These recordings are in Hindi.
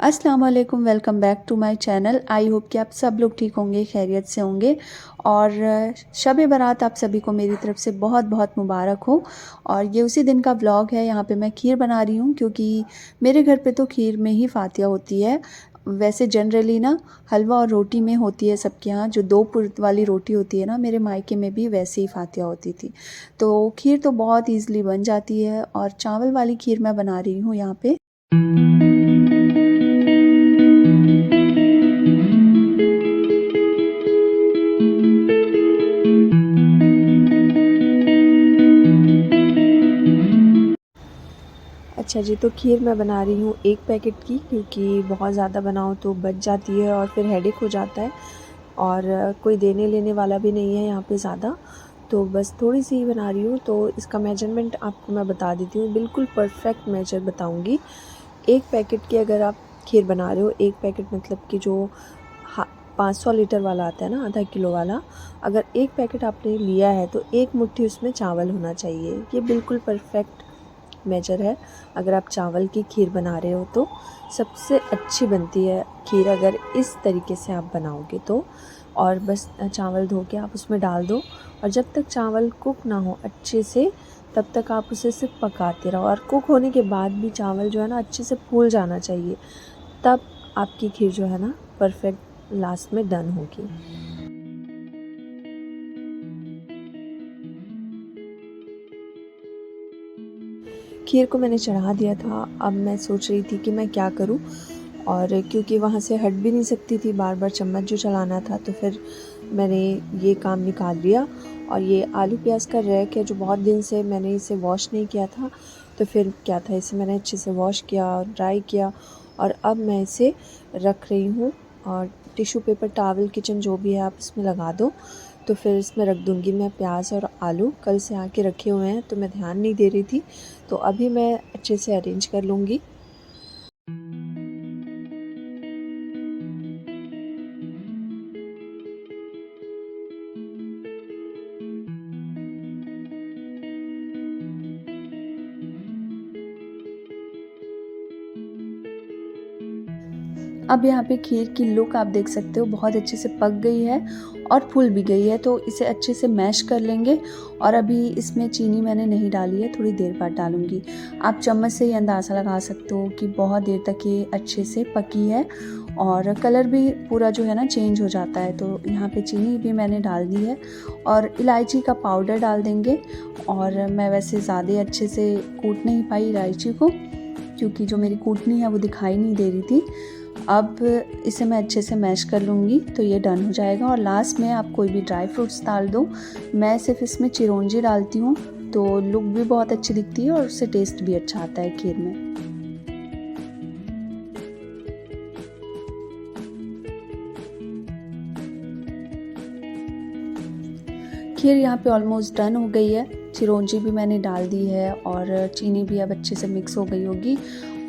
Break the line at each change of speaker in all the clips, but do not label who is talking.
अस्सलाम वालेकुम, welcome back to my channel. I hope कि आप सब लोग ठीक होंगे, खैरियत से होंगे। और शब बारात आप सभी को मेरी तरफ से बहुत बहुत मुबारक हो। और ये उसी दिन का व्लॉग है। यहाँ पे मैं खीर बना रही हूँ क्योंकि मेरे घर पे तो खीर में ही फातिया होती है। वैसे जनरली ना हलवा और रोटी में होती है सबके यहाँ, जो 2 पुर वाली रोटी होती है ना, मेरे मायके में भी वैसे ही फातिया होती थी। तो खीर तो बहुत ईज़िली बन जाती है और चावल वाली खीर मैं बना रही हूँ यहाँ पे। अच्छा जी, तो खीर मैं बना रही हूँ 1 पैकेट की, क्योंकि बहुत ज़्यादा बनाओ तो बच जाती है और फिर हेडेक हो जाता है। और कोई देने लेने वाला भी नहीं है यहाँ पे ज़्यादा, तो बस थोड़ी सी ही बना रही हूँ। तो इसका मेजरमेंट आपको मैं बता देती हूँ, बिल्कुल परफेक्ट मेजर बताऊँगी। 1 पैकेट की अगर आप खीर बना रहे हो, 1 पैकेट मतलब कि जो 500 लीटर वाला आता है ना, आधा किलो वाला, अगर 1 पैकेट आपने लिया है तो 1 मुट्ठी उसमें चावल होना चाहिए। ये बिल्कुल परफेक्ट मेजर है। अगर आप चावल की खीर बना रहे हो तो सबसे अच्छी बनती है खीर अगर इस तरीके से आप बनाओगे तो। और बस चावल धो के आप उसमें डाल दो, और जब तक चावल कुक ना हो अच्छे से तब तक आप उसे सिर्फ पकाते रहो। और कुक होने के बाद भी चावल जो है ना अच्छे से फूल जाना चाहिए, तब आपकी खीर जो है ना परफेक्ट लास्ट में डन होगी। खीर को मैंने चढ़ा दिया था। अब मैं सोच रही थी कि मैं क्या करूं, और क्योंकि वहाँ से हट भी नहीं सकती थी, बार बार चम्मच जो चलाना था, तो फिर मैंने ये काम निकाल लिया। और ये आलू प्याज का रैक है जो बहुत दिन से मैंने इसे वॉश नहीं किया था, तो फिर क्या था, इसे मैंने अच्छे से वॉश किया और ड्राई किया, और अब मैं इसे रख रही हूँ। और टिश्यू पेपर, टॉवल, किचन जो भी है आप इसमें लगा दो। तो फिर इसमें रख दूँगी मैं प्याज और आलू। कल से आके रखे हुए हैं तो मैं ध्यान नहीं दे रही थी, तो अभी मैं अच्छे से अरेंज कर लूँगी। अब यहाँ पे खीर की लुक आप देख सकते हो, बहुत अच्छे से पक गई है और फूल भी गई है। तो इसे अच्छे से मैश कर लेंगे। और अभी इसमें चीनी मैंने नहीं डाली है, थोड़ी देर बाद डालूंगी। आप चम्मच से ही अंदाज़ा लगा सकते हो कि बहुत देर तक ये अच्छे से पकी है, और कलर भी पूरा जो है ना चेंज हो जाता है। तो यहाँ पे चीनी भी मैंने डाल दी है, और इलायची का पाउडर डाल देंगे। और मैं वैसे ज़्यादा अच्छे से कूट नहीं पाई इलायची को, क्योंकि जो मेरी कूटनी है वो दिखाई नहीं दे रही थी। अब इसे मैं अच्छे से मैश कर लूँगी तो ये डन हो जाएगा। और लास्ट में आप कोई भी ड्राई फ्रूट्स डाल दो। मैं सिर्फ इसमें चिरौंजी डालती हूँ, तो लुक भी बहुत अच्छी दिखती है और उससे टेस्ट भी अच्छा आता है खीर में। खीर यहाँ पे ऑलमोस्ट डन हो गई है। चिरौंजी भी मैंने डाल दी है और चीनी भी अब अच्छे से मिक्स हो गई होगी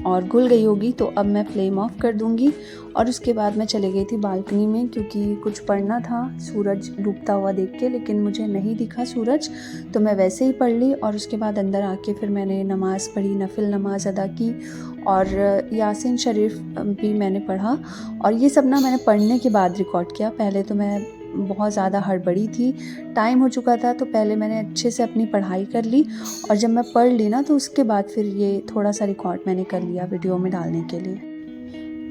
और घुल गई होगी। तो अब मैं फ्लेम ऑफ कर दूंगी, और उसके बाद मैं चले गई थी बालकनी में, क्योंकि कुछ पढ़ना था सूरज डूबता हुआ देख के, लेकिन मुझे नहीं दिखा सूरज, तो मैं वैसे ही पढ़ ली। और उसके बाद अंदर आके फिर मैंने नमाज़ पढ़ी, नफिल नमाज अदा की, और यासीन शरीफ भी मैंने पढ़ा। और ये सब ना मैंने पढ़ने के बाद रिकॉर्ड किया। पहले तो मैं बहुत ज़्यादा हड़बड़ी थी, टाइम हो चुका था, तो पहले मैंने अच्छे से अपनी पढ़ाई कर ली, और जब मैं पढ़ ली ना तो उसके बाद फिर ये थोड़ा सा रिकॉर्ड मैंने कर लिया वीडियो में डालने के लिए।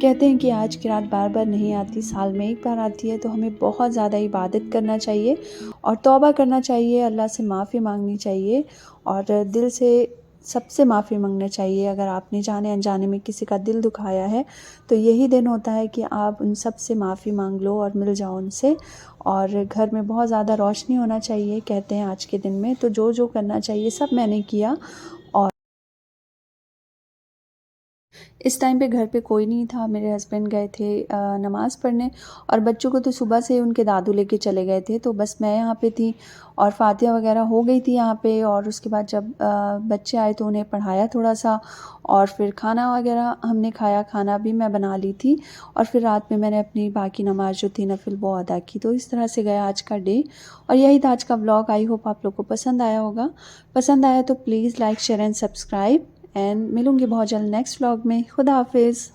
कहते हैं कि आज की रात बार बार नहीं आती, साल में एक बार आती है। तो हमें बहुत ज़्यादा इबादत करना चाहिए और तौबा करना चाहिए, अल्लाह से माफ़ी मांगनी चाहिए, और दिल से सबसे माफ़ी मांगना चाहिए। अगर आपने जाने अनजाने में किसी का दिल दुखाया है, तो यही दिन होता है कि आप उन सब से माफ़ी मांग लो और मिल जाओ उनसे। और घर में बहुत ज़्यादा रोशनी होना चाहिए कहते हैं आज के दिन में। तो जो जो करना चाहिए सब मैंने किया। और इस टाइम पे घर पे कोई नहीं था, मेरे हस्बैंड गए थे नमाज़ पढ़ने, और बच्चों को तो सुबह से उनके दादू लेके चले गए थे, तो बस मैं यहाँ पे थी। और फातिहा वगैरह हो गई थी यहाँ पे, और उसके बाद जब बच्चे आए तो उन्हें पढ़ाया थोड़ा सा, और फिर खाना वगैरह हमने खाया, खाना भी मैं बना ली थी। और फिर रात में मैंने अपनी बाकी नमाज जो थी नफिल वो अदा की। तो इस तरह से गया आज का डे, और यही था आज का व्लॉग। आई होप आप लोग को पसंद आया होगा। पसंद आया तो please like, share and subscribe. And मिलूँगी बहुत जल्द नेक्स्ट व्लॉग में। खुदा हाफिज़।